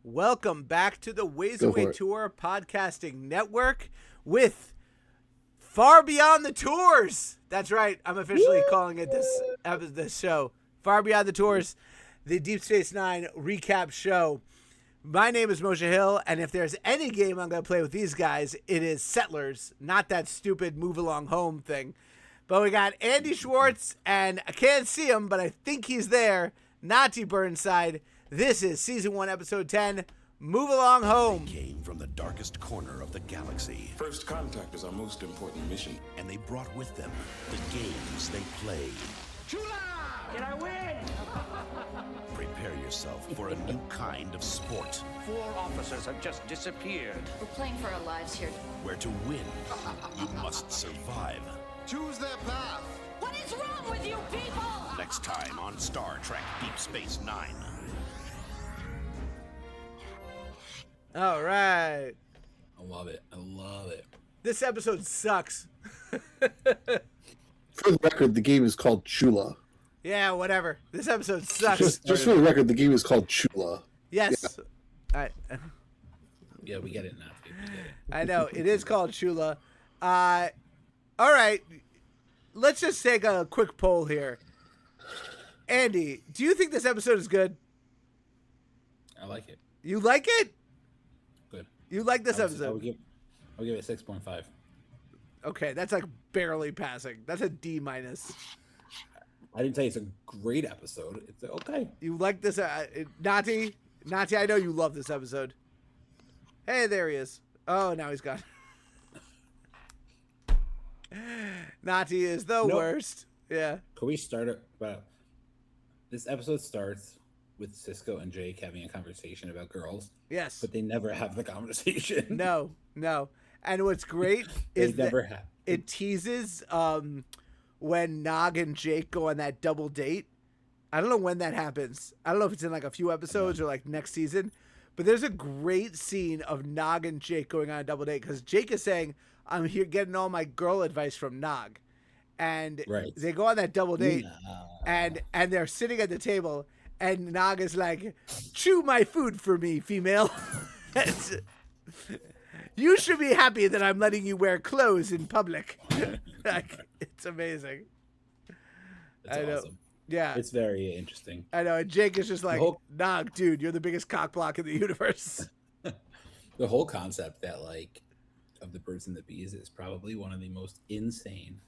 Welcome back to the Ways Go Away for it. Tour Podcasting Network with Far Beyond the Tours. That's right. I'm officially calling it this show. Far Beyond the Tours, the Deep Space Nine recap show. My name is Moshe Hill, and if there's any game I'm going to play with these guys, it is Settlers, not that stupid move along home thing. But we got Andy Schwartz, and I can't see him, but I think he's there. Nati Burnside. This is Season 1, Episode 10, Move Along Home. They came from the darkest corner of the galaxy. First contact is our most important mission. And they brought with them the games they played. Chula! Can I win? Prepare yourself for a new kind of sport. 4 officers have just disappeared. We're playing for our lives here. Where to win, you must survive. Choose their path. What is wrong with you people? Next time on Star Trek Deep Space Nine. All right. I love it. This episode sucks. For the record, the game is called Chula. Yeah, whatever. This episode sucks. Just for the record, the game is called Chula. Yes. Yeah, we get it now. I know. It is called Chula. All right. Let's just take a quick poll here. Andy, do you think this episode is good? I like it. You like it? Good. You like this I episode? would give it 6.5. Okay, that's like barely passing. That's a D-. I didn't say it's a great episode. It's okay. You like this? Nati, I know you love this episode. Hey, there he is. Oh, now he's gone. Nati is the worst. Yeah. Can we start it? This episode starts with Sisko and Jake having a conversation about girls. Yes. But they never have the conversation. No. And what's great is that it teases when Nog and Jake go on that double date. I don't know when that happens. I don't know if it's in like a few episodes or like next season. But there's a great scene of Nog and Jake going on a double date because Jake is saying, I'm here getting all my girl advice from Nog. And they go on that double date and they're sitting at the table and Nog is like, chew my food for me, female. You should be happy that I'm letting you wear clothes in public. Like, it's amazing. That's awesome. Yeah. It's very interesting. I know. And Jake is just like, Nog, dude, you're the biggest cock block in the universe. The whole concept that of the birds and the bees is probably one of the most insane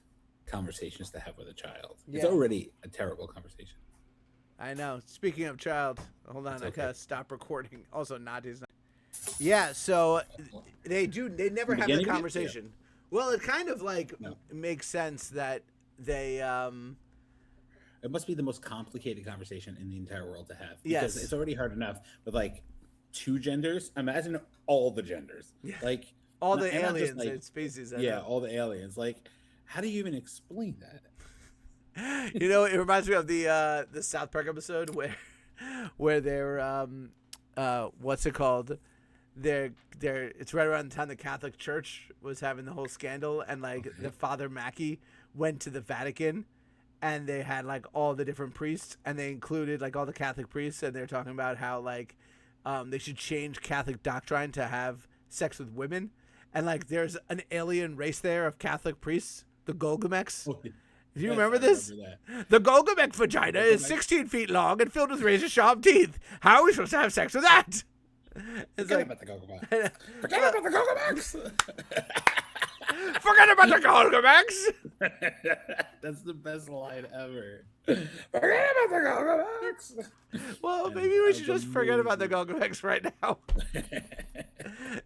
conversations to have with a child. Yeah. It's already a terrible conversation. I know. Speaking of child, hold on, I gotta stop recording. Also, Nadi's not. Yeah, so they never have the conversation. Yeah. Well, it kind of makes sense that they it must be the most complicated conversation in the entire world to have. Yes. Because it's already hard enough with 2 genders. Imagine all the genders. Yeah. All the aliens and species. All the aliens. How do you even explain that? It reminds me of the South Park episode where they're what's it called? It's right around the time the Catholic Church was having the whole scandal, and the Father Mackey went to the Vatican, and they had all the different priests, and they included all the Catholic priests, and they're talking about how they should change Catholic doctrine to have sex with women, and there's an alien race there of Catholic priests, the Golgamex. Do you remember this? The Golgamex vagina is 16 feet long and filled with razor-sharp teeth. How are we supposed to have sex with that? Forget about the Golgamex. Forget about the Golgamex. Forget about the Golgamex. That's the best line ever. Forget about the Golgamex. Well, maybe we should just forget about the Golgamex right now.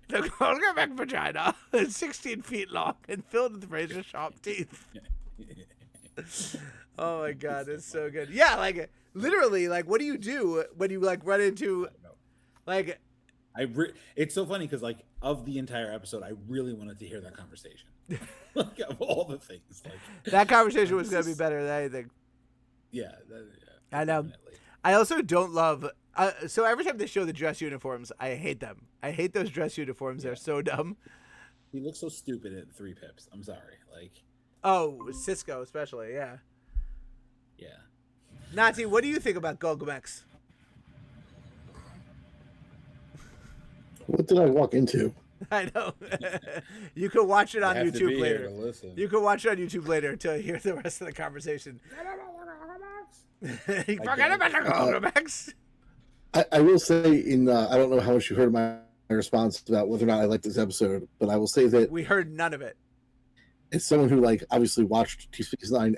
The Golgamex vagina is 16 feet long and filled with razor-sharp teeth. Oh my God, it's so good. Yeah, literally, what do you do when you run into it's so funny because of the entire episode, I really wanted to hear that conversation. Of all the things, that conversation was gonna be better than anything. Yeah, I know. Definitely. I also don't love. So every time they show the dress uniforms, I hate them. I hate those dress uniforms. Yeah. They're so dumb. He looks so stupid at 3 pips. I'm sorry. Oh, Sisko especially. Yeah. Yeah. Nati, what do you think about Golgamex? What did I walk into? I know. You could watch it on You have to YouTube be here later. to listen. You could watch it on YouTube later to hear the rest of the conversation. Forget about the quarterbacks. I will say I don't know how much you heard my response about whether or not I liked this episode, but I will say that We heard none of it. as someone who like obviously watched Deep Space Nine,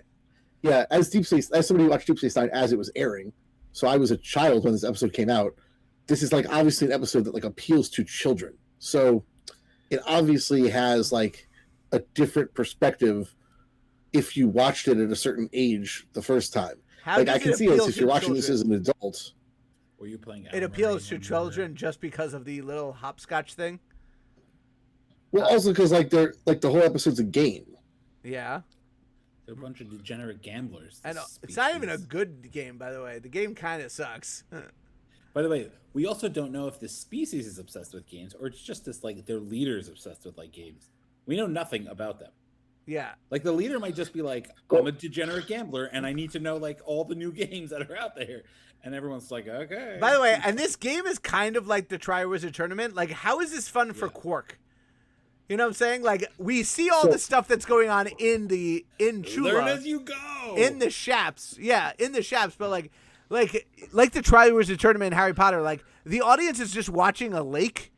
as somebody who watched Deep Space Nine as it was airing, so I was a child when this episode came out. This is like obviously an episode that like appeals to children, so it obviously has like a different perspective if you watched it at a certain age the first time. How Like does I it can see appeal this if to you're watching this children? as an adult. Were you playing? It appeals Allamaraine to when you children just because of the little hopscotch thing. Well, also because like they're like the whole episode's a game. Yeah. They're a bunch of degenerate gamblers. And this it's not even a species. good game, by the way. The game kind of sucks. By the way, we also don't know if this species is obsessed with games or it's just this like their leader is obsessed with like games. We know nothing about them. Yeah. Like the leader might just be like, I'm a degenerate gambler and I need to know like all the new games that are out there. And everyone's like, okay. By the way, and this game is kind of like the Tri-Wizard Tournament. Like, how is this fun for Quark? You know what I'm saying? Like, we see all the stuff that's going on in Chula. Learn as you go. In the Shaps. Yeah, in the Shaps. But like the Tri-Wizard Tournament in Harry Potter, like, the audience is just watching a lake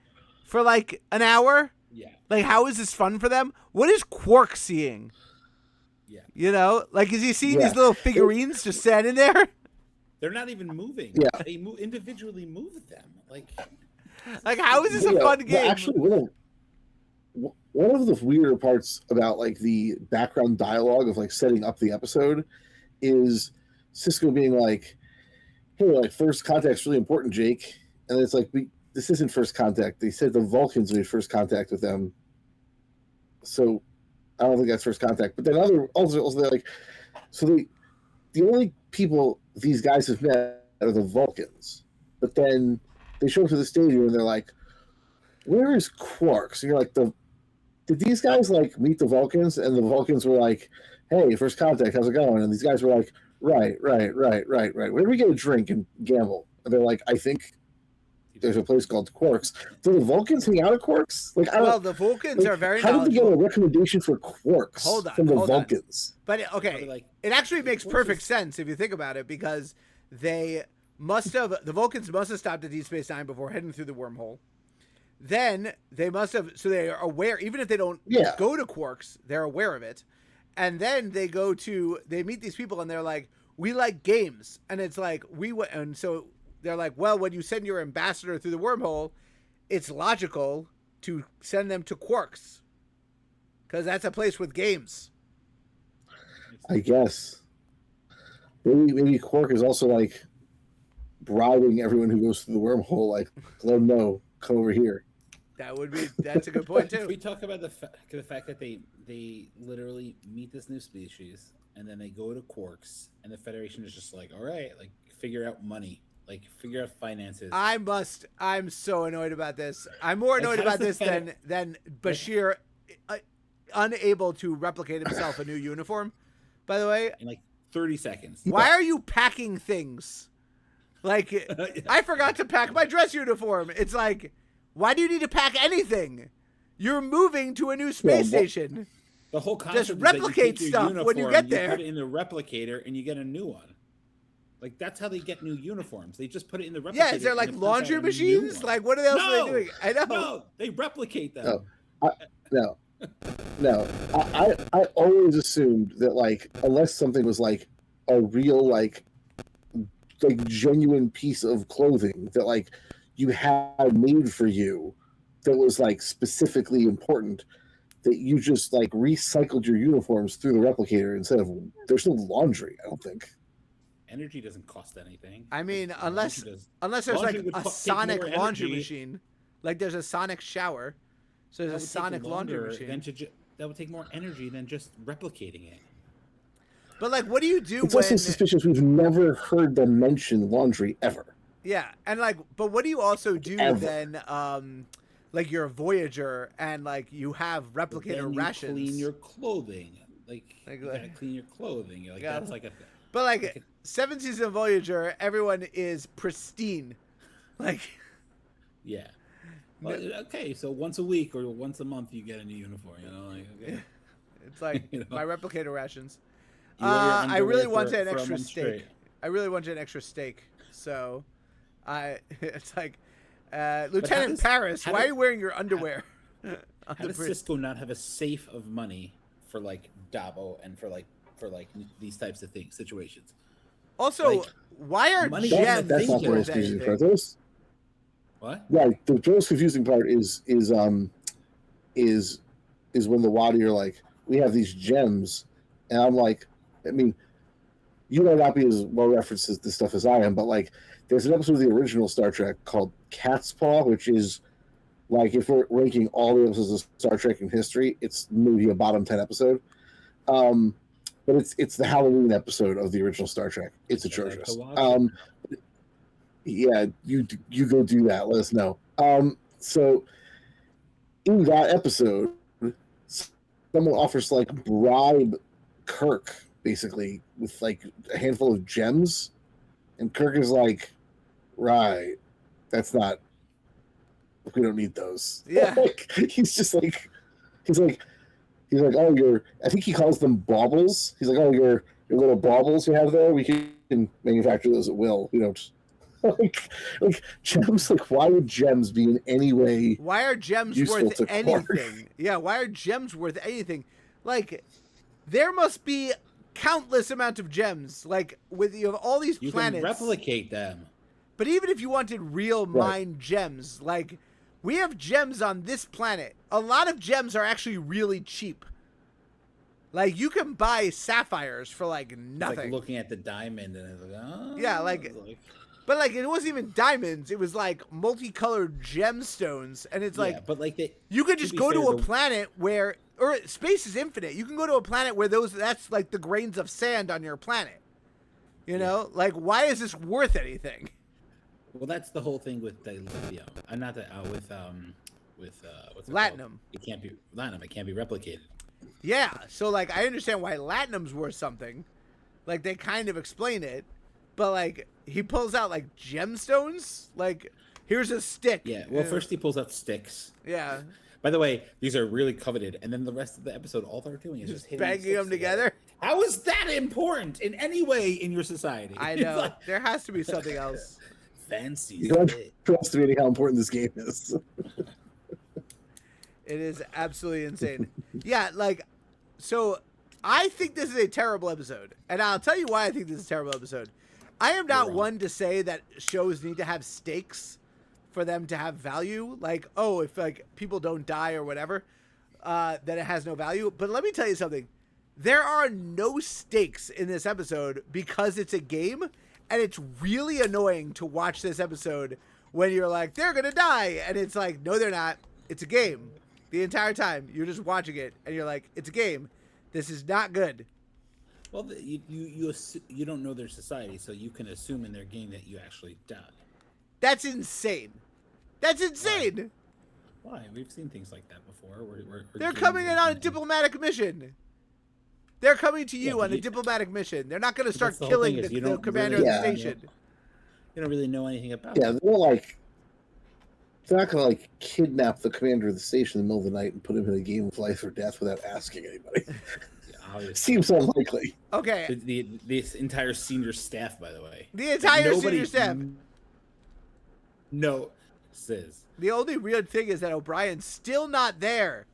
for like an hour. Yeah. Like, how is this fun for them? What is Quark seeing? Yeah. You know? Like, is he seeing these little figurines just standing there? They're not even moving. Yeah. They individually move them. Like how is this a Yeah, fun well, game? actually, one of the weirder parts about like the background dialogue of like setting up the episode is Sisko being like, "Hey, like first contact's really important, Jake," and it's like, this isn't first contact. They said the Vulcans made first contact with them, so I don't think that's first contact. But then also they're like, so the only people these guys have met are the Vulcans, but then they show up to the stadium and they're like, "Where is Quark?" So you're like, did these guys like meet the Vulcans? And the Vulcans were like, "Hey, first contact, how's it going?" And these guys were like, right. Where do we get a drink and gamble? And they're like, "I think there's a place called Quark's." Do the Vulcans hang out at Quark's? Like, Well, the Vulcans are very How did they get a knowledgeable. recommendation for Quark's from the Vulcans? But okay, like, it actually makes Quark's perfect is- sense if you think about it, because the Vulcans must have stopped at Deep Space Nine before heading through the wormhole. Then they must have, so they are aware, even if they don't go to Quark's, they're aware of it. And then they meet these people and they're like, "We like games," and it's like and so they're like, "Well, when you send your ambassador through the wormhole, it's logical to send them to Quark's, because that's a place with games." I guess. Maybe Quark is also like bribing everyone who goes through the wormhole, like, let them know, come over here. That's a good point too. We talk about the fact that they literally meet this new species and then they go to Quark's and the Federation is just like, all right, like figure out money, like figure out finances. I'm so annoyed about this. I'm more annoyed about this than Bashir unable to replicate himself a new uniform. By the way, in like 30 seconds. Why are you packing things? Like, I forgot to pack my dress uniform. It's like, why do you need to pack anything? You're moving to a new space station. The whole concept Just is that replicate you take your stuff when you get there. You put it in the replicator and you get a new one. Like, that's how they get new uniforms. They just put it in the replicator. Yeah, is there and like it puts laundry out a new machines? one. Like, what else are they doing? I know. No, they replicate them. No. I always assumed that, like, unless something was like a real, like genuine piece of clothing that like you had made for you that was like specifically important, that you just like recycled your uniforms through the replicator instead of, there's no laundry, I don't think. Energy doesn't cost anything. I mean, unless there's Laundry like would a take sonic more laundry energy. machine, like there's a sonic shower, so That there's a would take sonic laundry longer machine. than that would take more energy than just replicating it. But like, what do you do It's when? also suspicious we've never heard them mention laundry ever. Yeah, and like, but what do you also do Ever. then? Like you're a Voyager and like you have replicator Then you rations. clean your clothing. Like you like- gotta clean your clothing. Like Yeah. that's like a. But like seventh season Voyager, everyone is pristine. Like Yeah. Well, okay, so once a week or once a month you get a new uniform. You know, like okay. It's like You know? my replicator rations. You wear your I really underwear wanted for an a extra month steak. straight. I really wanted an extra steak. So, it's like, how Lieutenant does- Paris, how why do- are you wearing your underwear? on How the does bridge? Sisko not have a safe of money for like Dabo and for these types of things, situations? Also, like, why are money gems That's not the worth most confusing anything? part. Those, What? right. The most confusing part is when the Wadi are like, we have these gems, and I'm like, I mean, you might not be as well referenced as this stuff as I am, but like, there's an episode of the original Star Trek called Cat's Paw, which is like, if we're ranking all the episodes of Star Trek in history, it's maybe a bottom 10 episode. But it's the Halloween episode of the original Star Trek. It's atrocious. Yeah, you go do that. Let us know. So in that episode, someone offers to like bribe Kirk basically with like a handful of gems, and Kirk is like, "Right, that's not. We don't need those." Yeah. Like, he's like, "Oh, you're." I think he calls them baubles. He's like, "Oh, your little baubles you have there. We can manufacture those at will. We don't." Like gems. Like, why would gems be in any way? Why are gems useful worth to Quark? anything? Yeah, why are gems worth anything? Like, there must be countless amount of gems. Like, with you have all these You planets. can replicate them. But even if you wanted real Right. mine gems, like, we have gems on this planet. A lot of gems are actually really cheap. Like, you can buy sapphires for like It's nothing. like looking at the diamond and it's like, oh. Yeah, like- But like, it wasn't even diamonds. It was like multicolored gemstones, and it's like, yeah, but like you could to just be go fair, to a the- planet where, or space is infinite. You can go to a planet where that's like the grains of sand on your planet. You know, like, why is this worth anything? Well, that's the whole thing with the lithium. Not that with what's it Latinum. called? It can't be latinum. It can't be replicated. Yeah, so like, I understand why latinum's worth something. Like, they kind of explain it, but like, he pulls out like gemstones. Like, here's a stick. Yeah. Well, first he pulls out sticks. Yeah, By the way, these are really coveted, and then the rest of the episode, all they're doing is just hitting banging sticks them together. How is that important in any way in your society? I It's know. like, There has to be something else. fancy. You don't shit. trust me how important this game is. It is absolutely insane. Yeah, like, so I think this is a terrible episode. And I'll tell you why I think this is a terrible episode. I am not wrong. one to say that shows need to have stakes for them to have value. Like, oh, if like people don't die or whatever, then it has no value. But let me tell you something. There are no stakes in this episode because it's a game, and it's really annoying to watch this episode when you're like, they're gonna die, and it's like, no, they're not. It's a game. The entire time you're just watching it, and you're like, it's a game. This is not good. Well, you don't know their society, so you can assume in their game that you actually died. That's insane. That's insane. Why? We've seen things like that before. They're coming in on a diplomatic mission. They're coming to you Yeah, on a diplomatic mission. They're not going to start that's the whole killing thing is the you don't commander really- of the Yeah. station. You don't really know anything about. Yeah, it. they're not gonna like kidnap the commander of the station in the middle of the night and put him in a game of life or death without asking anybody. Obviously. Seems unlikely. Okay. This entire senior staff, by the way. The entire Nobody senior staff. No, says. The only weird thing is that O'Brien's still not there.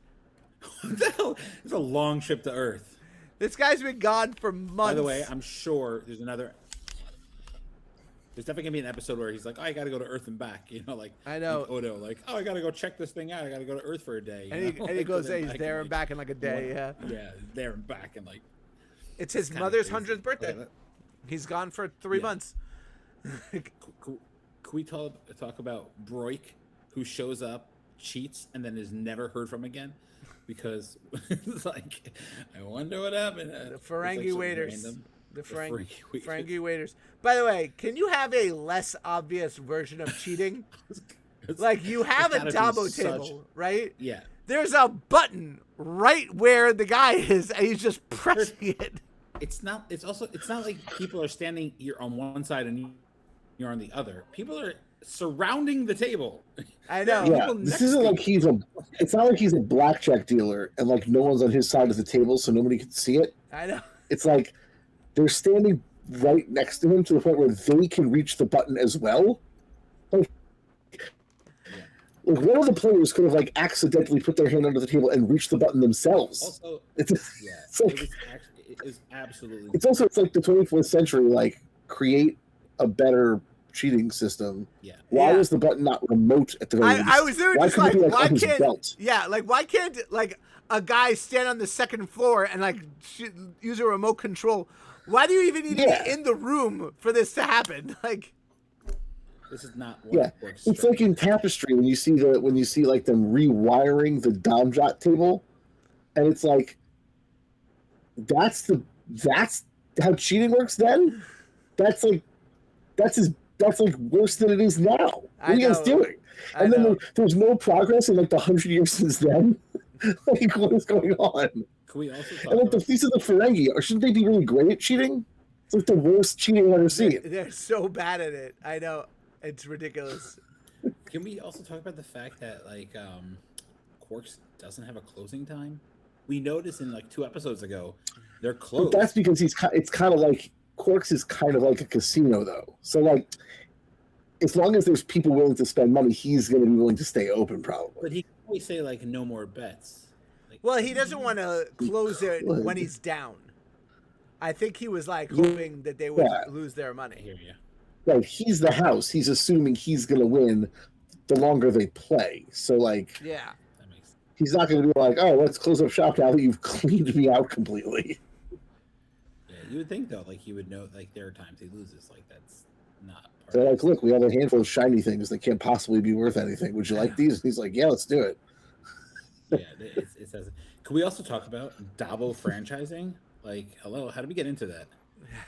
What the hell? It's a long trip to Earth. This guy's been gone for months. By the way, I'm sure there's definitely gonna be an episode where he's like, "Oh, I gotta go to Earth and back," you know, like I know. like Odo, like, "Oh, I gotta go check this thing out. I gotta go to Earth for a day." you and he, know? and he Like, goes, then hey, he's there and back in like a day. Yeah. Yeah, there and back, and like It's his kinda mother's crazy. 100th birthday. Okay, He's gone for 3 Yeah. months. Can we talk about Broik, who shows up, cheats, and then is never heard from again? Because it's like, I wonder what happened. The It's Ferengi like so waiters. random. The Ferengi waiters. Ferengi waiters. By the way, can you have a less obvious version of cheating? Like, you have a gotta be Dabo such- table, right? Yeah. There's a button right where the guy is, and he's just pressing it. It's not like people are standing, you're on one side and you're on the other. People are surrounding the table. I know. Yeah, People this next isn't to like it's not like he's a blackjack dealer and like no one's on his side of the table so nobody can see it. I know. It's like they're standing right next to him to the point where they can reach the button as well. Like one of the players could have like accidentally put their hand under the table and reached the button themselves. Also, It's like, it was absolutely. it's like the 24th century. Like create a better cheating system. Yeah. Why Yeah. was the button not remote at the very least? I was there Why just couldn't like, it be, why on his can't? belt? Yeah, like why can't like a guy stand on the second floor and like use a remote control? Why do you even need to be in the room for this to happen? Like, This is not. Yeah, it's like in Tapestry when you see like them rewiring the Domjot table, and it's like that's how cheating works. Then that's like worse than it is now. What are you guys doing? And then there's no progress in like the 100 years since then. Like what is going on? Can we also talk And like about these are the Ferengi. Or shouldn't they be really great at cheating? It's like the worst cheating I've ever seen. they're so bad at it. I know. It's ridiculous. Can we also talk about the fact that like Quarks doesn't have a closing time? We noticed in like 2 episodes ago, they're closed. But that's because it's kind of like Quarks is kind of like a casino though. So like, as long as there's people willing to spend money, he's going to be willing to stay open probably. But he can always say like no more bets. Like, Well, he doesn't want to close it when he's down. I think he was like hoping that they would lose their I money. hear you. Like he's the house. He's assuming he's going to win the longer they play. So like, Yeah. That makes sense. he's not going to be like, oh, let's close up shop now that you've cleaned me out completely. Yeah, you would think though, like he would know, like there are times he loses. Like that's not. Part They're of like, look, we have a handful of shiny things that can't possibly be worth anything. Would you like these? And he's like, yeah, let's do it. Yeah, it says. Can we also talk about Dabo franchising? Like, hello, how did we get into that?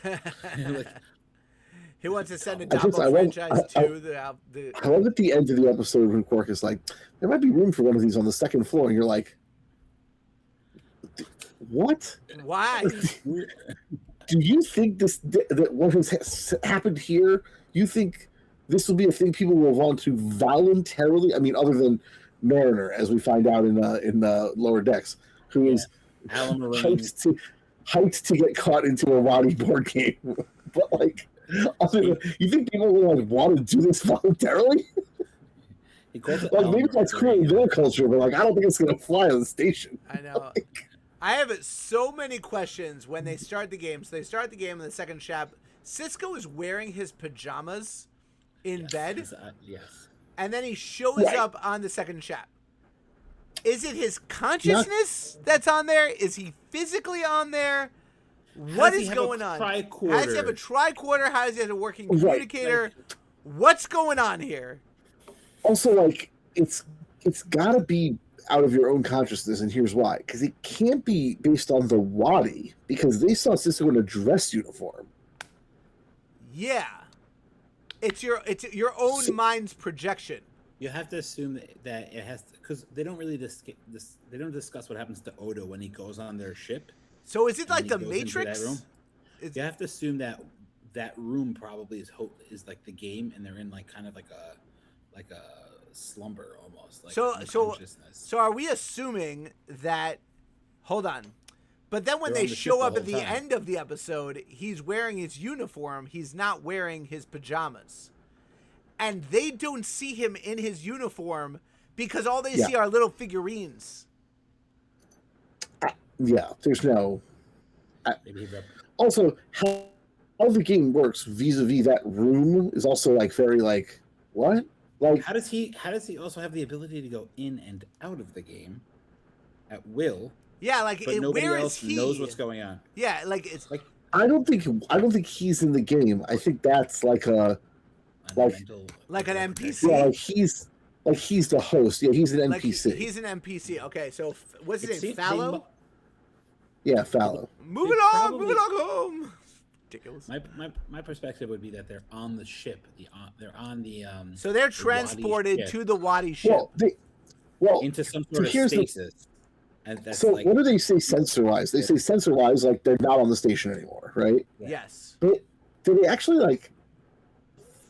Like, He wants to send a I just- Dabo I love- franchise I- to the. I love at the end of the episode when Quark is like, there might be room for one of these on the second floor. And you're like, what? Why? Do you think that what has happened here, you think this will be a thing people will want to voluntarily, I mean, other than Mariner, as we find out in Lower Decks, who is Allamaraine. hyped to get caught into a Wadi board game. But like, you think people will like want to do this voluntarily? He calls it Like maybe that's cool in Allamaraine. their culture, but like I don't think it's gonna fly on the station. I know. I have so many questions when they start the game. So they start the game in the second chap. Sisko is wearing his pajamas in bed, Yes. and then he shows Right. up on the second chap. Is it his consciousness that's on there? Is he physically on there? What does he is have a going on? How does he have a tricorder? tricorder? How does he have a working Right. communicator? What's going on here? Also, like it's got to be out of your own consciousness, and here's why: because it can't be based on the Wadi, because they saw Sisko in a dress uniform. Yeah, it's your own mind's projection. You have to assume that it has because they don't really they don't discuss what happens to Odo when he goes on their ship. So is it like And the he goes into that Matrix? room. It's- You have to assume that that room probably is like the game, and they're in like kind of like a slumber almost. Like So unconsciousness. so are we assuming that? Hold on. But then when They're they on the show ship up the at the whole time. end of the episode, he's wearing his uniform. He's not wearing his pajamas. And they don't see him in his uniform because all they Yeah. see are little figurines. Yeah, there's no. Maybe he Also, how the game works vis-a-vis that room is also like very like what? Like How does he also have the ability to go in and out of the game at will? Yeah, like But nobody where else is he? knows what's going on. Yeah, like it's Like I don't think he's in the game. I think that's like a Like- like an NPC. yeah, like he's the host. Yeah, he's an Like NPC. he's an NPC. Okay, so what's It his name? seems- Fallow? Yeah, Fallow. Move they along, move probably- along home. Ridiculous. My perspective would be that they're on the ship. They're on the So they're Wadi transported ship. to the Wadi ship. Well, into some so sort of here's the- stasis. And that's so like what do they say sensor-wise? They say sensor-wise like they're not on the station anymore, right? Yes. But do they actually like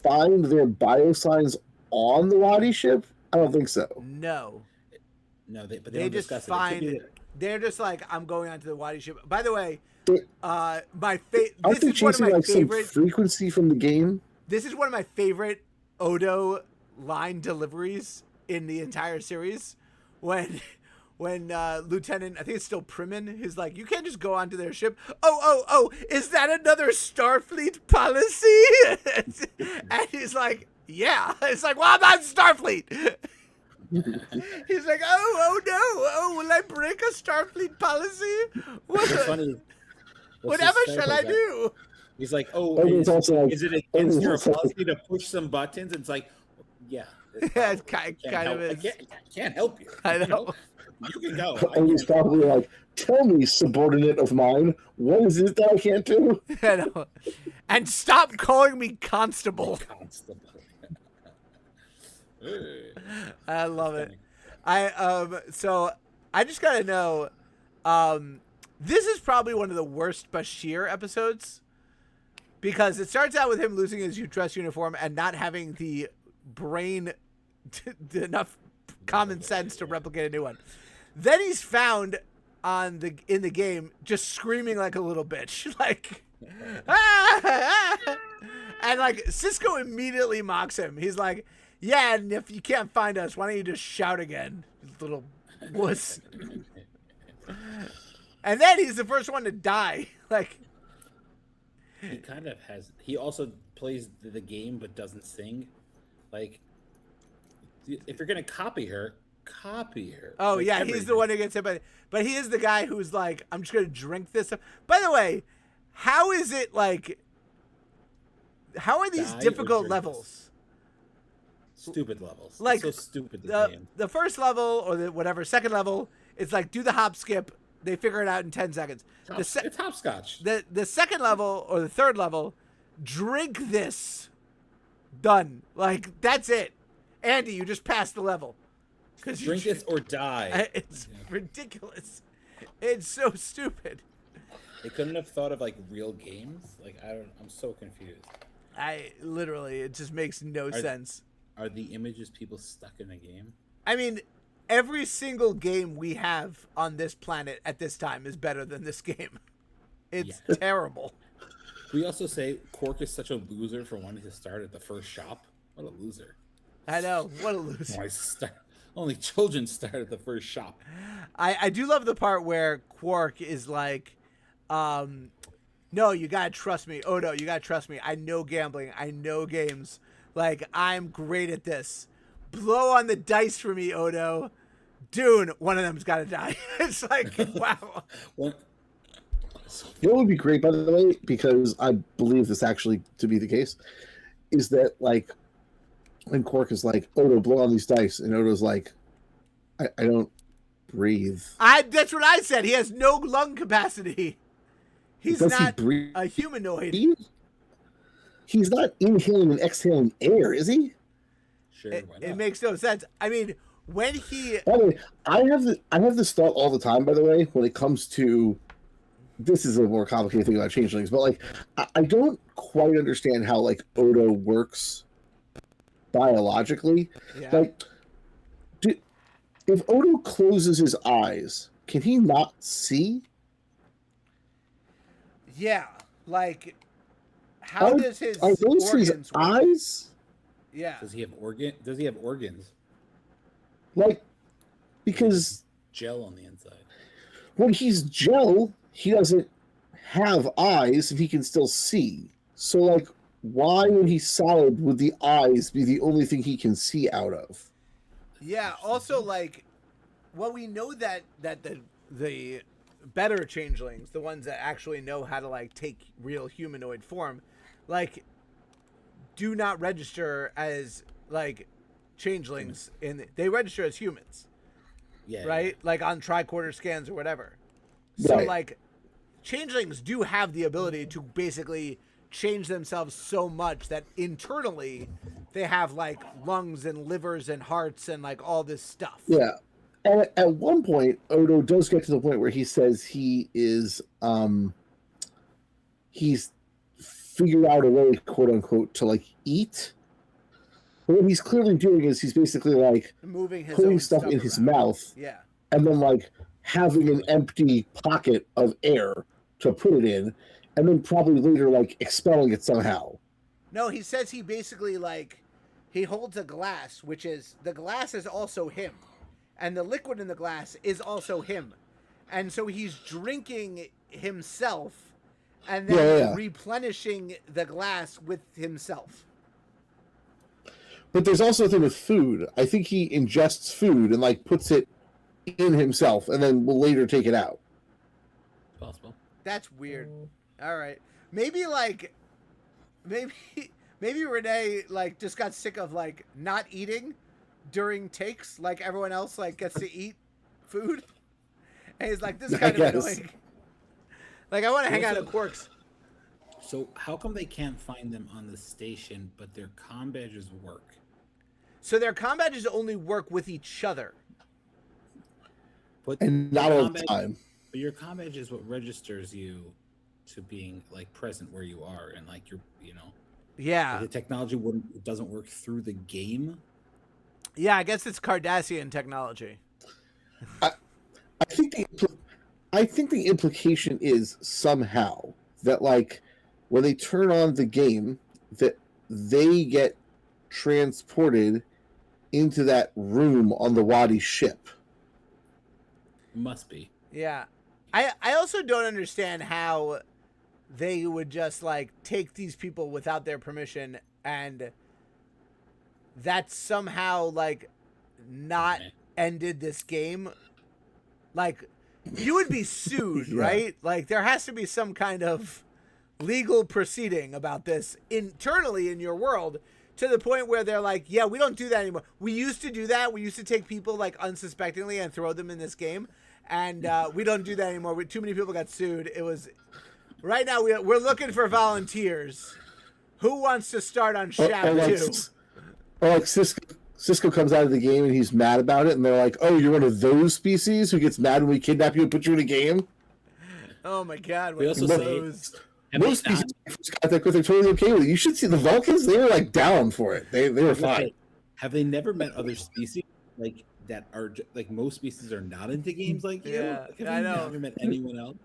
find their biosigns on the Wadi ship? I don't think so. No. No, they They don't just discuss find. it. They're just like, I'm going onto the Wadi ship. By the way, They- my Aren't this they is one of chasing my like favorite. some frequency from the game? This is one of my favorite Odo line deliveries in the entire series. When Lieutenant, I think it's still Primin, is like, you can't just go onto their ship. Oh, is that another Starfleet policy? And he's like, yeah. It's like, well, I'm not Starfleet. He's like, oh no, will I break a Starfleet policy? What's funny? Whatever shall I do? He's like, oh, It's also like- is it against your it's also- policy to push some buttons? And it's like, yeah. Yeah, it kind help. of is. I can't help you. I know. You can go. And he's probably like, tell me, subordinate of mine, what is it that I can't do? I know. And stop calling me constable. Constable. I love it. So I just gotta know, this is probably one of the worst Bashir episodes because it starts out with him losing his dress uniform and not having the brain enough common sense to replicate a new one. Then he's found in the game just screaming like a little bitch, like and like Sisko immediately mocks him. He's like, yeah, and if you can't find us, why don't you just shout again, you little wuss. And then he's the first one to die. Like, He kind of has. He also plays the game but doesn't sing. Like, if you're gonna copy her, copy her. oh Like, yeah, he's everything. the one who gets hit. But he is the guy who's like, I'm just gonna drink this. By the way, how is it like? How are these Die or difficult drink levels? Stupid levels. Like, It's so stupid. The game. The first level or the whatever second level, it's like do the hop skip. They figure it out in 10 seconds. It's hopscotch. The second level or the third level, drink this. Done. Like that's it. Andy, you just passed the level. Drink this or die. It's ridiculous. It's so stupid. They couldn't have thought of like real games. Like I'm so confused. It just makes no sense. Are the images people stuck in a game? I mean, every single game we have on this planet at this time is better than this game. It's terrible. We also say Quark is such a loser for wanting to start at the first shop. What a loser. I know. What a loser. Only children start at the first shop. I do love the part where Quark is like, no, you gotta trust me. Odo, you gotta trust me. I know gambling. I know games. Like, I'm great at this. Blow on the dice for me, Odo. Dune, one of them's gotta die. It's like, wow. You know what would be great, by the way, because I believe this actually to be the case, is that, like, when Quark is like, Odo, blow on these dice, and Odo's like, I don't breathe. That's what I said. He has no lung capacity. He's Does he not breathe? a humanoid. He's not inhaling and exhaling air, is he? Sure, why not? It makes no sense. I mean, when he... By the way, I have this thought all the time, by the way, when it comes to... This is a more complicated thing about changelings, but, like, I don't quite understand how, like, Odo works biologically. Yeah. Like, if Odo closes his eyes, can he not see? Yeah, like, how does his Are those organs his work? eyes? Yeah. Does he have organs? Like, because Gel on the inside. when he's gel, he doesn't have eyes and he can still see. So, like, why when he's solid would the eyes be the only thing he can see out of? Yeah, also, like, well, we know that the better changelings, the ones that actually know how to, like, take real humanoid form, like, do not register as, like, changelings. They register as humans, Yeah. right? Like, on tricorder scans or whatever. So, Right. like, changelings do have the ability to basically change themselves so much that internally they have, like, lungs and livers and hearts and, like, all this stuff. Yeah. And at one point, Odo does get to the point where he says he is, he's figure out a way, quote unquote, to like eat. But what he's clearly doing is he's basically like moving his putting own stuff in his around. mouth, Yeah. and then like having an empty pocket of air to put it in, and then probably later like expelling it somehow. No, he says he basically like he holds a glass, which is the glass is also him, and the liquid in the glass is also him, and so he's drinking himself, and then replenishing the glass with himself. But there's also a thing with food. I think he ingests food and like puts it in himself, and then will later take it out. Possible. That's weird. All right, maybe Renee like just got sick of like not eating during takes, like everyone else like gets to eat food, and he's like, this is kind of annoying. Like I want to hang out at Quark's. So how come they can't find them on the station, but their comm badges work? So their comm badges only work with each other. But And not all the time. But your comm badge is what registers you to being like present where you are, and like you're, Yeah. like the technology doesn't work through the game. Yeah, I guess it's Cardassian technology. I think the implication is somehow that like when they turn on the game, that they get transported into that room on the Wadi ship. Must be. Yeah. I also don't understand how they would just like take these people without their permission, and that somehow like not ended this game. Like you would be sued, right? Like there has to be some kind of legal proceeding about this internally in your world, to the point where they're like, yeah, we don't do that anymore. We used to do that. We used to take people like unsuspectingly and throw them in this game. And we don't do that anymore. Too many people got sued. It was right now we're looking for volunteers. Who wants to start on Shaft 2? Or like Sisko comes out of the game and he's mad about it, and they're like, "Oh, you're one of those species who gets mad when we kidnap you and put you in a game." Oh my God! We also most species they're totally okay with it. You should see the Vulcans; they were like down for it. They were fine. Have they never met other species like that are like most species are not into games like you? Yeah, Have I you know. never met anyone else?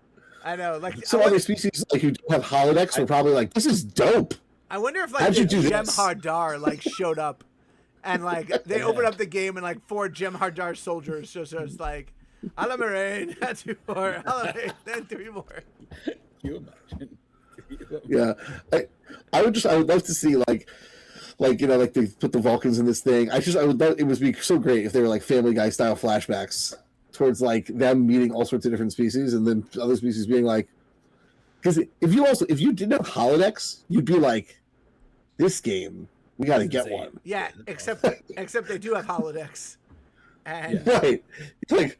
I know. Like Some other species like who don't have holodecks were probably like, "This is dope." I wonder if like How'd the you do Gem this? Hardar like showed up, and like they opened up the game and like 4 Gem Hardar soldiers just was like, Allamaraine, 2 more, Allamaraine, then 3 more. Can you imagine? Yeah, I would love to see like they put the Vulcans in this thing. I would it would be so great if they were like Family Guy style flashbacks towards like them meeting all sorts of different species, and then other species being like, because if you didn't have holodecks, you'd be like, this game, we got to get one. Yeah, except they do have holodecks. And Right. It's like,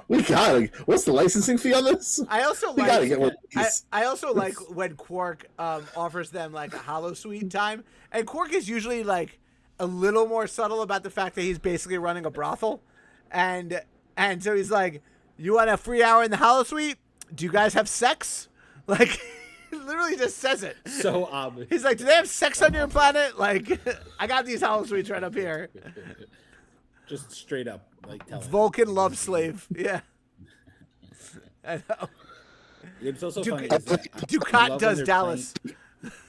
we got it. What's the licensing fee on this? I also We got to get one of I, these. I also like when Quark offers them like a holosuite time, and Quark is usually like a little more subtle about the fact that he's basically running a brothel, and so he's like, "You want a free hour in the holosuite? Do you guys have sex?" Like, he literally just says it. So obvious. He's like, "Do they have sex on your planet?" Like, I got these holosuites right up here. Just straight up, like telling. Vulcan love slave. Yeah. I know. It's also Duke- funny. is that I Ducat love when does they're Dallas.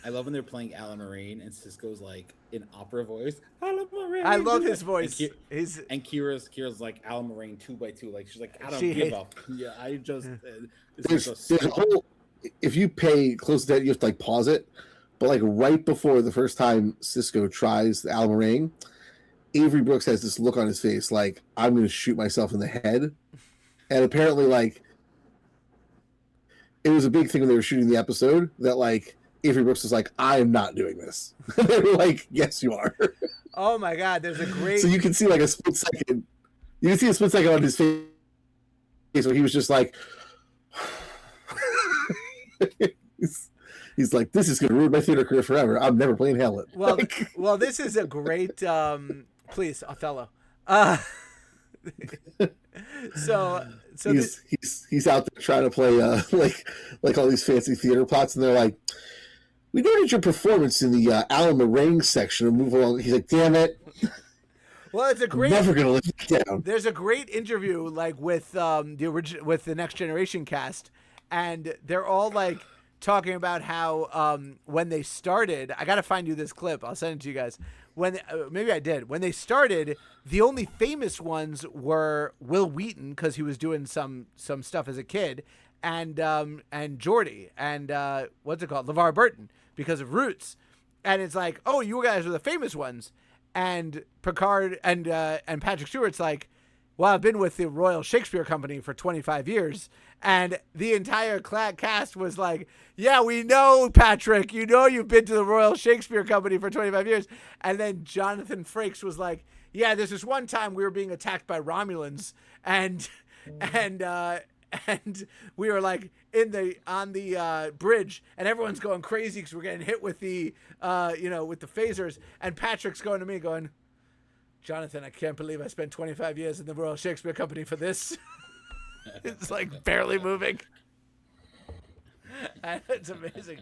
I love when they're playing Allamaraine and Sisko's like in opera voice. Allamaraine. I love his voice. And Kira's like Allamaraine 2x2. Like she's like, I don't She give hates- up. Yeah, I just. There's a whole, if you pay close attention, you have to like pause it. But like right before the first time Sisko tries the Allamaraine, Avery Brooks has this look on his face like, I'm going to shoot myself in the head. And apparently, like, it was a big thing when they were shooting the episode that, like, Avery Brooks was like, I am not doing this. They were like, yes, you are. Oh my God, there's a great. So you can see, like, a split second. You can see a split second on his face where he was just like, he's like, this is going to ruin my theater career forever. I'm never playing Hamlet. Well, well, this is a great. Please, Othello. So he's out there trying to play like all these fancy theater plots, and they're like, we noted your performance in the Allamaraine section and move along. He's like, damn it. Well, it's a great. I'm never gonna let it down. There's a great interview like with with the Next Generation cast, and they're all like talking about how when they started. I gotta find you this clip. I'll send it to you guys. When maybe I did. When they started, the only famous ones were Will Wheaton because he was doing some stuff as a kid, and Geordie and what's it called, LeVar Burton because of Roots, and it's like, oh, you guys are the famous ones. And Picard and Patrick Stewart's like, well, I've been with the Royal Shakespeare Company for 25 years. And the entire cast was like, yeah, we know, Patrick. You know you've been to the Royal Shakespeare Company for 25 years. And then Jonathan Frakes was like, yeah, there's this one time we were being attacked by Romulans. And we were like on the bridge, and everyone's going crazy because we're getting hit with the with the phasers. And Patrick's going to me, going, Jonathan, I can't believe I spent 25 years in the Royal Shakespeare Company for this. It's like barely moving. It's amazing.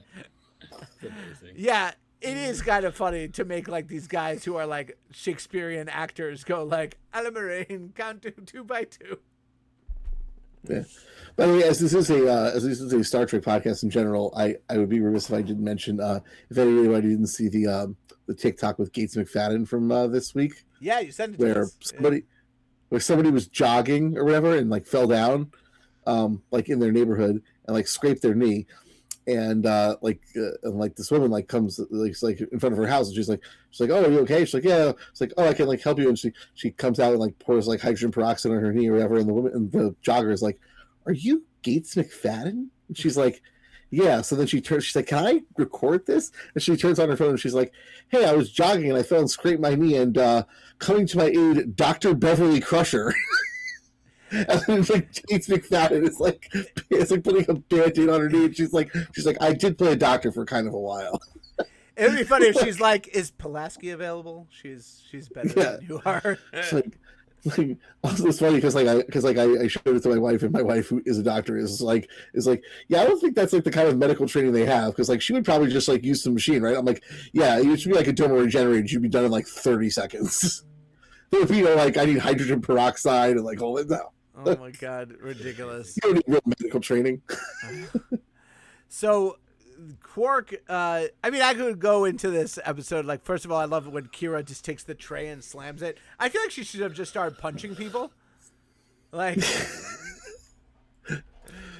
Yeah, it is kind of funny to make like these guys who are like Shakespearean actors go like, Allamaraine, count to 2 by 2. Yeah. By the way, as this is a Star Trek podcast in general, I would be remiss if I didn't mention if anybody didn't see the TikTok with Gates McFadden from this week. Yeah, you sent it to us. Where somebody was jogging or whatever and like fell down, like in their neighborhood and like scraped their knee, and this woman like comes like in front of her house and she's like, oh, are you okay? She's like, yeah. It's like, oh, I can like help you, and she comes out and like pours like hydrogen peroxide on her knee or whatever, and the jogger is like, are you Gates McFadden? And she's like, yeah. So then she's like, can I record this? And she turns on her phone and she's like, hey, I was jogging and I fell and scraped my knee, and coming to my aid, Dr. Beverly Crusher. And then it's like Gates McFadden is like, it's like putting a band-aid on her knee, and she's like, I did play a doctor for kind of a while. It would be funny if she's like, is Pulaski available? She's better than you are. It's like also it's funny because I showed it to my wife, and my wife, who is a doctor, is like, yeah, I don't think that's like the kind of medical training they have, because like she would probably just like use the machine, right? I'm like, yeah, you should be like a dermal regenerated, you'd be done in like 30 seconds. There would be like, I need hydrogen peroxide and like all that. No. Oh my god, ridiculous. You don't need real medical training. So Quark, I mean, I could go into this episode. Like, first of all, I love it when Kira just takes the tray and slams it. I feel like she should have just started punching people. Like,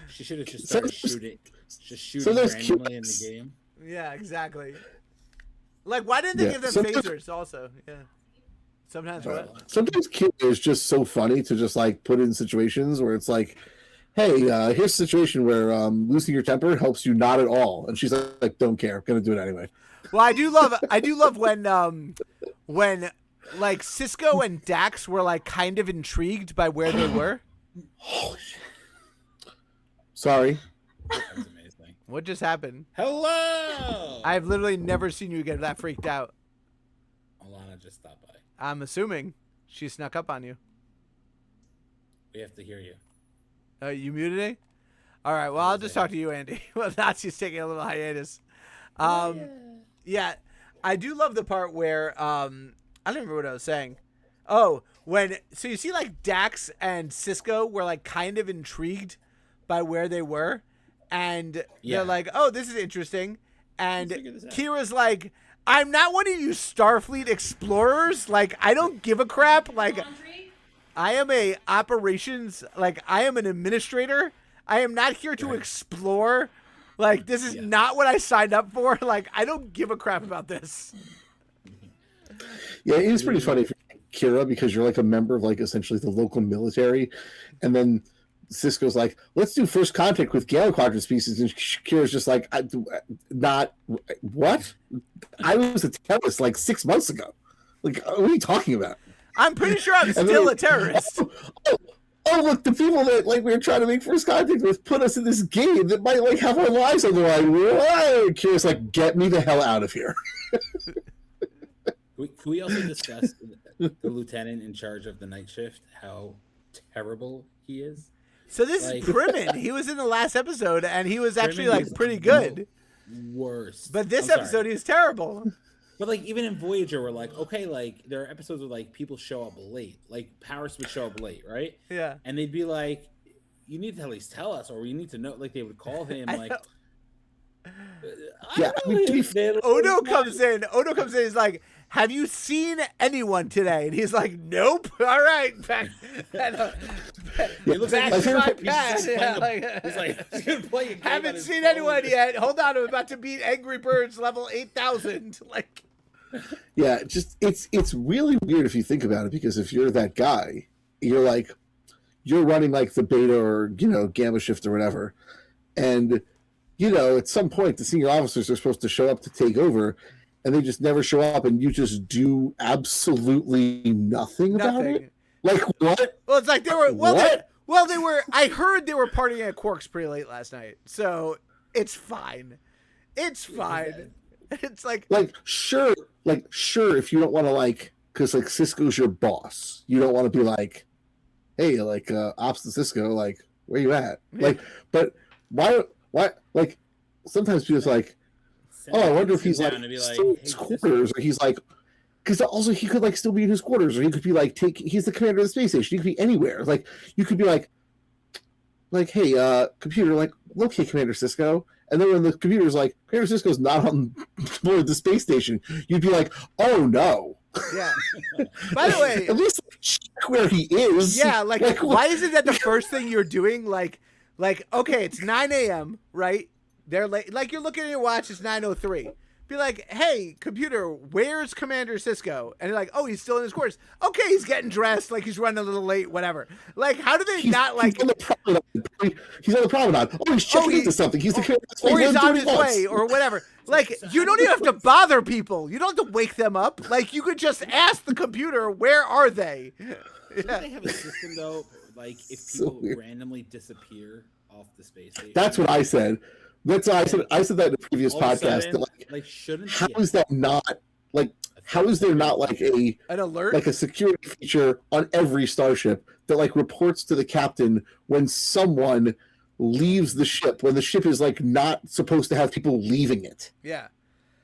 she should have just started shooting randomly in the game. Yeah, exactly. Like, why didn't they give them phasers also? Yeah. Sometimes what? Sometimes Kira is just so funny to just like put in situations where it's like, hey, here's a situation where losing your temper helps you not at all, and she's like, don't care, I'm gonna do it anyway. Well, I do love when like Sisko and Dax were like kind of intrigued by where they were. Holy shit. Sorry. That was amazing. What just happened? Hello. I've literally never seen you get that freaked out. Alana just stopped by. I'm assuming she snuck up on you. We have to hear you. You muted me? All right, well, I'll just talk to you, Andy. Well, Nazi's taking a little hiatus. Yeah, I do love the part where, I don't remember what I was saying. Oh, so you see, like, Dax and Sisko were, like, kind of intrigued by where they were. And they're like, oh, this is interesting. And Kira's like, I'm not one of you Starfleet explorers. Like, I don't give a crap. Like, I am a operations, like, I am an administrator. I am not here to explore. Like, this is not what I signed up for. Like, I don't give a crap about this. Yeah, it is pretty funny for Kira, because you're like a member of like essentially the local military, and then Sisko's like, let's do first contact with Gale Quadrant species, and Kira's just like, what? I was a terrorist like 6 months ago. Like, what are you talking about? I'm pretty sure I'm still a terrorist. Oh, look, the people that like we were trying to make first contact with put us in this game that might like have our lives on the line. Whoa! Kira's like, get me the hell out of here. Can we also discuss the lieutenant in charge of the night shift, how terrible he is? So this is Primin. He was in the last episode, and he was actually like pretty good. worst. But this I'm sorry. episode, he's terrible. But like even in Voyager, we're like, okay, like there are episodes where like people show up late. Like Paris would show up late, right? Yeah. And they'd be like, you need to at least tell us, or you need to know. Like they would call him like. Yeah, Odo comes in. He's like, "Have you seen anyone today?" And he's like, "Nope." All right, back. It looks back like to my he's past. he's gonna play a game on Haven't his seen phone. anyone yet. Hold on, I'm about to beat Angry Birds level 8,000. Like, Yeah, just it's really weird if you think about it, because if you're that guy, you're like, you're running like the beta or gamma shift or whatever, and at some point the senior officers are supposed to show up to take over, and they just never show up, and you just do absolutely nothing about it. Like what? Well, it's like they were. Well, What? they were. I heard they were partying at Quark's pretty late last night, so it's fine. It's fine. It's like sure, if you don't want to because Sisko's your boss, you don't want to be like, hey, ops to Sisko, where you at? But why? Sometimes people's like, oh, I wonder if he's still in his quarters, or he's because also he could still be in his quarters, or he could be he's the commander of the space station. He could be anywhere. You could be hey, computer, locate Commander Sisko. And then when the computer's like, Commander Sisko's not on board the space station, you'd be like, oh no. Yeah. By the way, at least check where he is. Yeah, why isn't that the first thing you're doing? Okay, it's 9 a.m., right? They're late. You're looking at your watch, it's 9:03. Be like, hey, computer, where's Commander Sisko? And you're like, oh, he's still in his quarters. Okay, he's getting dressed, he's running a little late, whatever. How do they not He's on the promenade. He's on the promenade. Oh, he's checking into something. He's the commander. Or he's on his way, or whatever. You don't even have to bother people. You don't have to wake them up. You could just ask the computer, where are they? Do they have a system though? If people randomly disappear off the space station. That's what I said. That's why I said that in the previous podcast. Sudden, shouldn't how is that not how is there not an alert, a security feature on every starship that reports to the captain when someone leaves the ship, when the ship is not supposed to have people leaving it? Yeah.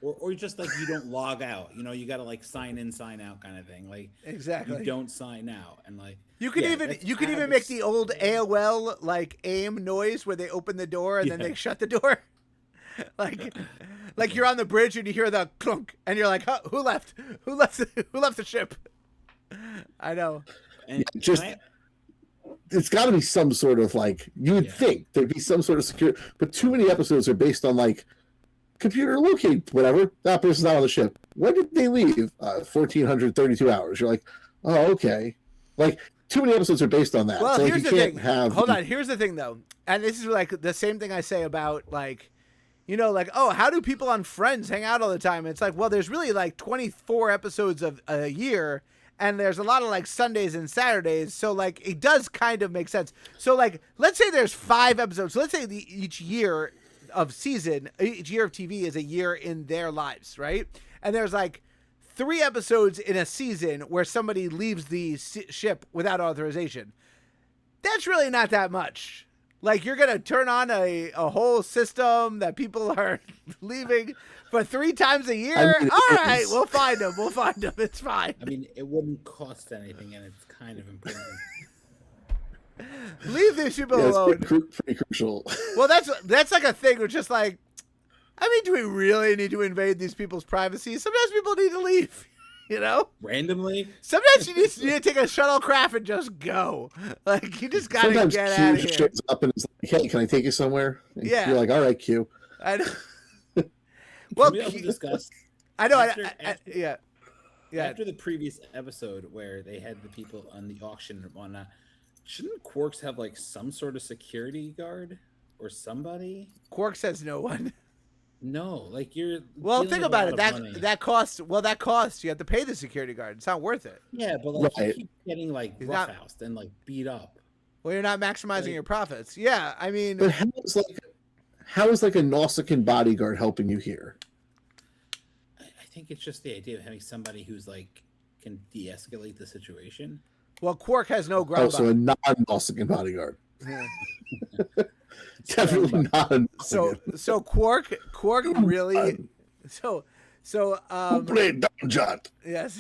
Or just you don't log out. You got to sign in, sign out kind of thing. Exactly. You don't sign out, and you could even make the old AOL AIM noise where they open the door and then they shut the door. You're on the bridge and you hear the clunk and you're like, huh, who left? Who left the ship? I know. And it's got to be some sort of you would think there'd be some sort of security, but too many episodes are based on computer locate whatever, that person's not on the ship. When did they leave? 1432 hours. You're like, oh, okay. Too many episodes are based on that. Well, so here's the thing. Hold on. on. Here's the thing, though, and this is the same thing I say about oh, how do people on Friends hang out all the time? It's well, there's really 24 episodes of a year, and there's a lot of Sundays and Saturdays, so it does kind of make sense. So let's say there's 5 episodes. So let's say each year of TV is a year in their lives, right? And there's 3 episodes in a season where somebody leaves the ship without authorization. That's really not that much. You're gonna turn on a whole system that people are leaving for 3 times a year. All right, we'll find them. It's fine. I mean, it wouldn't cost anything, and it's kind of important. Leave these people alone. Pretty crucial. Well, that's a thing. Which just do we really need to invade these people's privacy? Sometimes people need to leave. Randomly. Sometimes you just need to take a shuttlecraft and just go. You just gotta get out of here. Shows up and is hey, can I take you somewhere? And you're like, all right, Q. I know. Well, we also discussed. I know. Yeah. After the previous episode where they had the people on the auction and whatnot, shouldn't Quarks have some sort of security guard or somebody? Quark says no one. No, you're. Well, think about it. That costs. Well, that costs. You have to pay the security guard. It's not worth it. Yeah, but you keep getting roughhoused and beat up. Well, you're not maximizing your profits. Yeah, I mean. But how is a Nausicaan bodyguard helping you here? I think it's just the idea of having somebody who's can de-escalate the situation. Well, Quark has no ground. So a non-Nausicaan bodyguard. Yeah. Definitely not a So Quark really so Who played Dungeon? yes.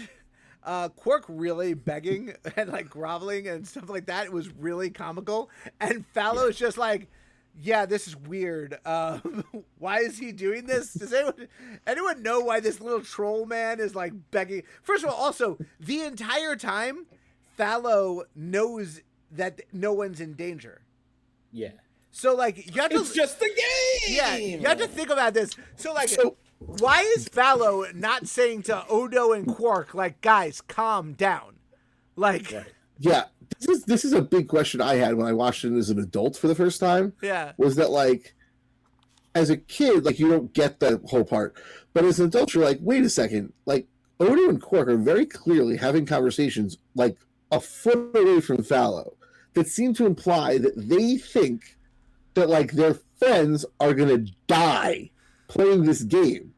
Quark really begging and like groveling and stuff like that. It was really comical. And Fallow's just like, yeah, this is weird. Why is he doing this? Does anyone know why this little troll man is like begging? First of all, also the entire time, Fallow knows that no one's in danger. Yeah. So like you have to. It's just a game. Yeah, you have to think about this. So like. Why is Fallow not saying to Odo and Quark, like, guys, calm down? Like, Right. Yeah, this is a big question I had when I watched it as an adult for the first time. yeah, Was that like, as a kid, like you don't get the whole part, but as an adult, you're like, wait a second, like Odo and Quark are very clearly having conversations like a foot away from Fallow that seem to imply that they think that like their friends are gonna die playing this game,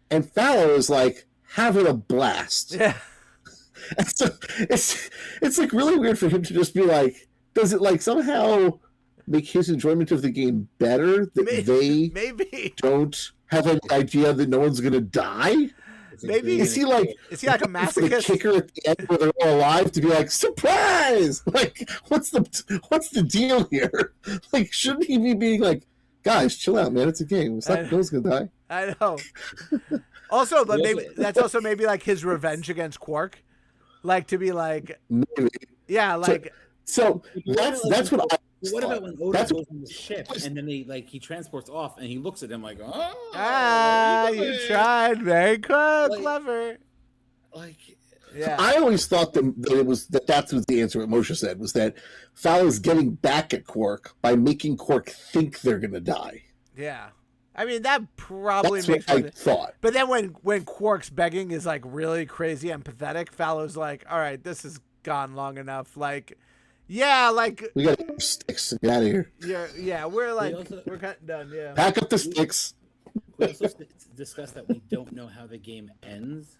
and Fallow is like having a blast. yeah. And so it's like really weird for him to just be like, does it like somehow make his enjoyment of the game better that they Maybe. don't have an idea that no one's gonna die? Maybe. Is he like a the masochist? kicker at the end where they're all alive to be like, surprise? Like, what's the deal here? Like, shouldn't he be being like, guys, chill out, man. It's a game. It's not, no one's gonna die. I know. Also, but maybe that's also maybe like his revenge against Quark, like to be like, Maybe. yeah, like So that's what I. What about when Odo That's goes on the ship and then he transports off and he looks at him like, you tried, very clever. Like, Yeah, I always thought that was the answer. What Moshe said was that Fallow's getting back at Quark by making Quark think they're gonna die. yeah. I mean that probably That's makes. what I thought. But then when Quark's begging is like really crazy and pathetic, Fallow's like, all right, this has gone long enough. Like, yeah, like We got sticks. Get out of here. we're like we're kind of done. Yeah. Pack up the sticks. we also discussed that we don't know how the game ends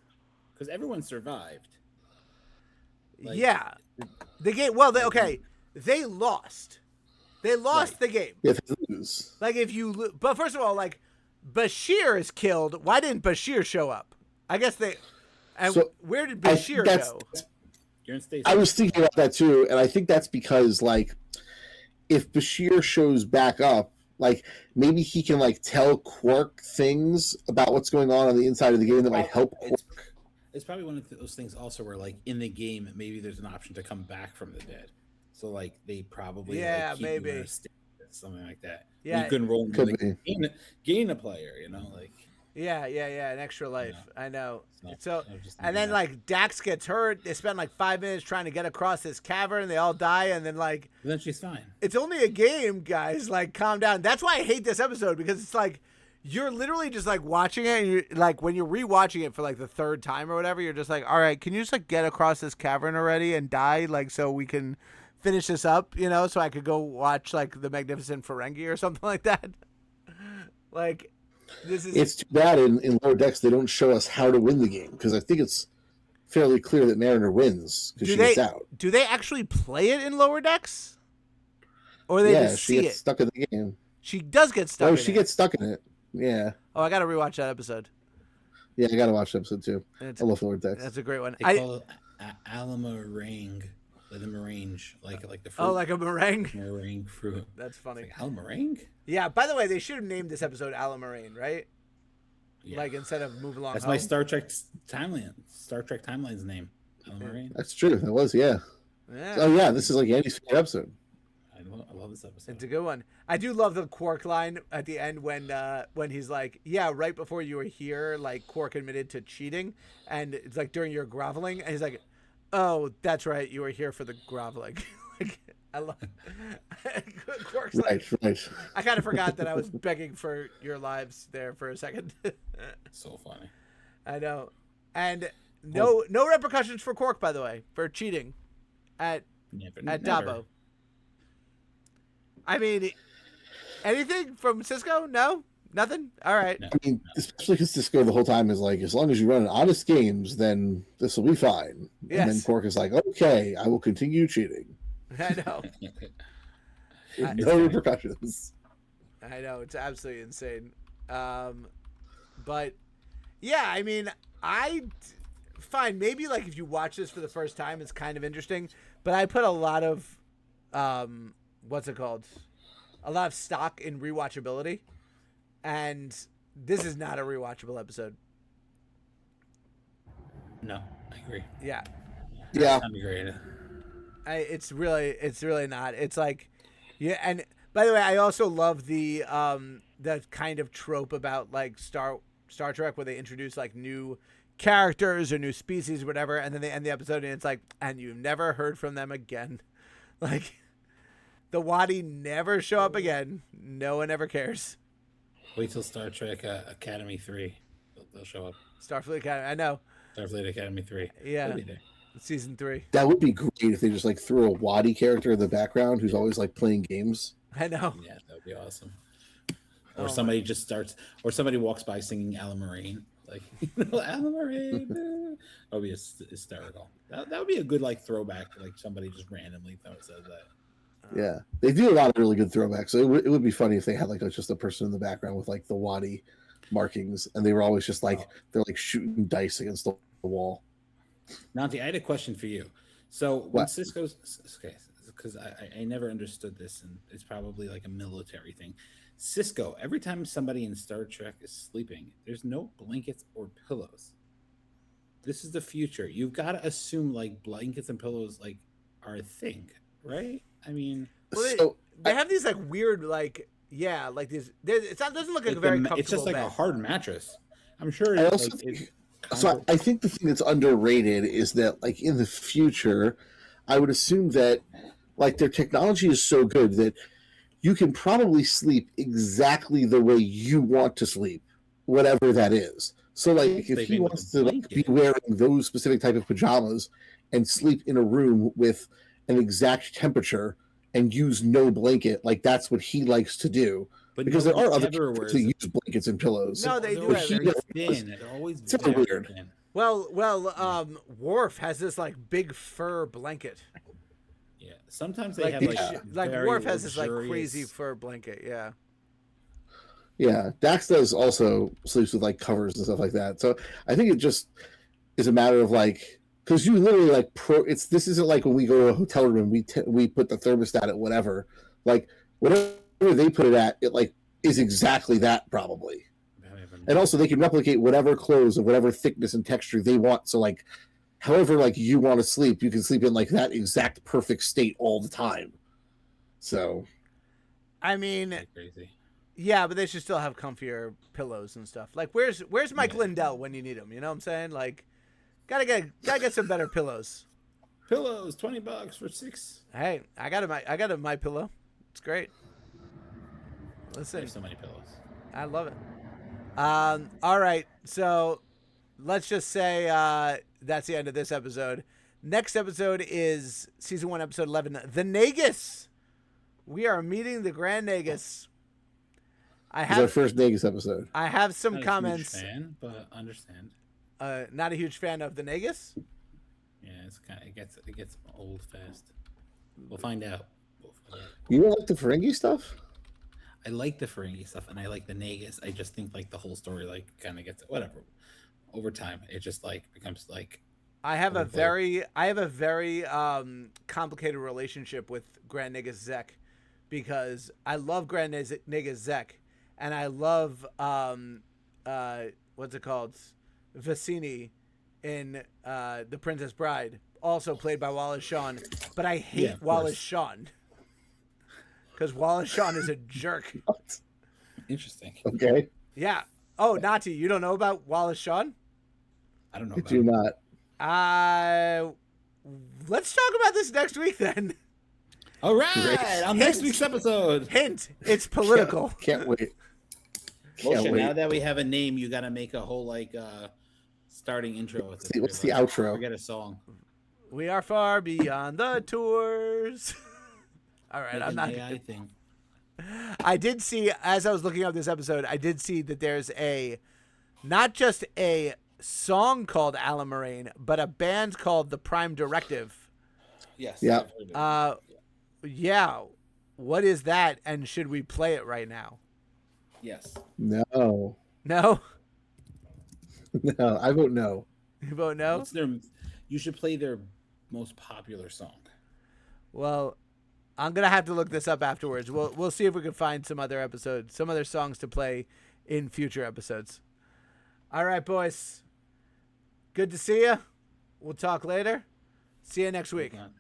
because everyone survived. Like, Yeah, the game. Well, they lost. They lost the game. If they lose. Like if you, but first of all, like Bashir is killed. Why didn't Bashir show up? I guess they. And So, where did I Bashir think go? You're in Stacy. I was thinking about that too, and I think that's because like if Bashir shows back up, like maybe he can like tell Quark things about what's going on the inside of the game that might help Quark. It's probably one of those things also where like in the game maybe there's an option to come back from the dead. So like they probably Yeah, keep you in maybe. a state, something like that. Yeah. You can roll and Could like, be. gain a player, you know, like Yeah, an extra life. I know. So, I was just and then thinking like Dax gets hurt. They spend like 5 minutes trying to get across this cavern. They all die, and then like then she's fine. it's only a game, guys. Like, calm down. That's why I hate this episode because it's like you're literally just like watching it, and you like when you're rewatching it for like the third time or whatever, you're just like, all right, can you just like get across this cavern already and die, like so we can finish this up, you know, so I could go watch like the Magnificent Ferengi or something like that. Like, this is It's too bad in Lower Decks they don't show us how to win the game because I think it's fairly clear that Mariner wins because she gets out. Do they actually play it in Lower Decks, or they just she see gets it? stuck in the game. She does get stuck. Oh, in she it. gets stuck in it. Yeah. Oh, I gotta rewatch that episode. Yeah, I gotta watch the episode too. It's- I love Lower Decks. That's a great one. They call it Allamaraine, like the meringue, like the fruit. Oh, like a meringue. meringue fruit. That's funny. Like Allamaraine? Yeah. By the way, they should have named this episode Allamaraine, right? Yeah. Like instead of Move Along That's Home. my Star Trek timeline's name. Allamaraine. That's true. That was, yeah. Yeah. Oh, yeah. This is like Andy's favorite episode. I love this episode. It's a good one. I do love the Quark line at the end when he's like, "Yeah, right before you were here, like Quark admitted to cheating, and it's like during your groveling, and he's like, oh, that's right, you were here for the groveling." Like, I love Quark's like, Right. I kind of forgot that I was begging for your lives there for a second. So funny. I know, and no repercussions for Quark, by the way, for cheating at Never. Dabo. I mean, anything from Sisko? No, nothing. All right. No. I mean, especially because Sisko the whole time is like, as long as you run honest games, then this will be fine. Yes. And then Quark is like, okay, I will continue cheating. I know. No repercussions. I know, it's absolutely insane. But yeah, I mean, fine. Maybe like if you watch this for the first time, it's kind of interesting. But I put a lot of, what's it called? A lot of stock in rewatchability, and this is not a rewatchable episode. No, I agree. Yeah. Yeah. I'm agreeing. It's really not. It's like, yeah. And by the way, I also love the kind of trope about like Star Trek where they introduce like new characters or new species or whatever, and then they end the episode and it's like, and you've never heard from them again. Like, the Wadi never show up again. No one ever cares. Wait till Star Trek Academy 3. They'll show up. Starfleet Academy. I know. Starfleet Academy 3. Yeah. They'll be there. Season 3. That would be great if they just like threw a Wadi character in the background who's always like playing games. I know. Yeah, that would be awesome. Or somebody just starts, or somebody walks by singing Allamaraine. Like, Allamaraine. That would be hysterical. That would be a good like throwback. Like somebody just randomly says that. Yeah, they do a lot of really good throwbacks. So it would be funny if they had like just a person in the background with like the Wadi markings, and they were always just like they're like shooting dice against the wall. Nati, I had a question for you. So when Sisko's okay, because I never understood this, and it's probably like a military thing. Sisko, every time somebody in Star Trek is sleeping, there's no blankets or pillows. This is the future. You've got to assume like blankets and pillows like are a thing, right? I mean, well, they have these like weird like like these. It doesn't look like a very comfortable. It's just like bed. a hard mattress. I'm sure. I also so I think the thing that's underrated is that like in the future, I would assume that like their technology is so good that you can probably sleep exactly the way you want to sleep, whatever that is. So like if he wants to like, be wearing those specific type of pajamas and sleep in a room with an exact temperature and use no blanket, like that's what he likes to do. But because there are other people who use blankets and pillows. No, they do. It's always very weird. Thin. Well, Worf has this like big fur blanket. Yeah, sometimes they have like Worf has this like crazy fur blanket. Yeah. Yeah, Dax does also sleeps with like covers and stuff like that. So I think it just is a matter of like because you literally like this isn't like when we go to a hotel room we put the thermostat at whatever, like whatever they put it at, it like is exactly that probably. And also they can replicate whatever clothes of whatever thickness and texture they want. So like however like you want to sleep, you can sleep in like that exact perfect state all the time. So I mean crazy. Yeah, but they should still have comfier pillows and stuff. Like where's Mike Lindell when you need him? You know what I'm saying? Like gotta get some better pillows. Pillows, $20 for 6. Hey, I got a my pillow. It's great. Listen, there's so many pillows. I love it. All right, so let's just say that's the end of this episode. Next episode is season 1, episode 11, the Nagus. We are meeting the Grand Nagus. It's our first Nagus episode. I have some not comments. A huge fan, but understand. Not a huge fan of the Nagus. Yeah, it gets old fast. We'll find out. You don't like the Ferengi stuff? I like the Ferengi stuff, and I like the Nagus. I just think like the whole story like kind of gets whatever. Over time, it just like becomes like. I have a very complicated relationship with Grand Nagus Zek, because I love Grand Nagus Zek, and I love what's it called, Vicini, in The Princess Bride, also played by Wallace Shawn, but I hate Wallace Shawn. Because Wallace Shawn is a jerk. Interesting. Okay. Yeah. Oh, Nati, you don't know about Wallace Shawn? I don't know. I do not. Let's talk about this next week then. All right. On next week's episode. Hint, it's political. Can't wait. Moshe, now that we have a name, you got to make a whole like starting intro. What's the outro? Forget a song. We are far beyond the tours. All right, Like I'm not. AI thing. I did see, as I was looking up this episode, I did see that there's not just a song called Allamaraine, but a band called The Prime Directive. Yes. Yeah. Yeah. What is that? And should we play it right now? Yes. No, No? no, I vote no. You vote no? What's their? You should play their most popular song. Well, I'm gonna have to look this up afterwards. We'll see if we can find some other episodes, some other songs to play in future episodes. All right, boys. Good to see you. We'll talk later. See you next week. Hold on.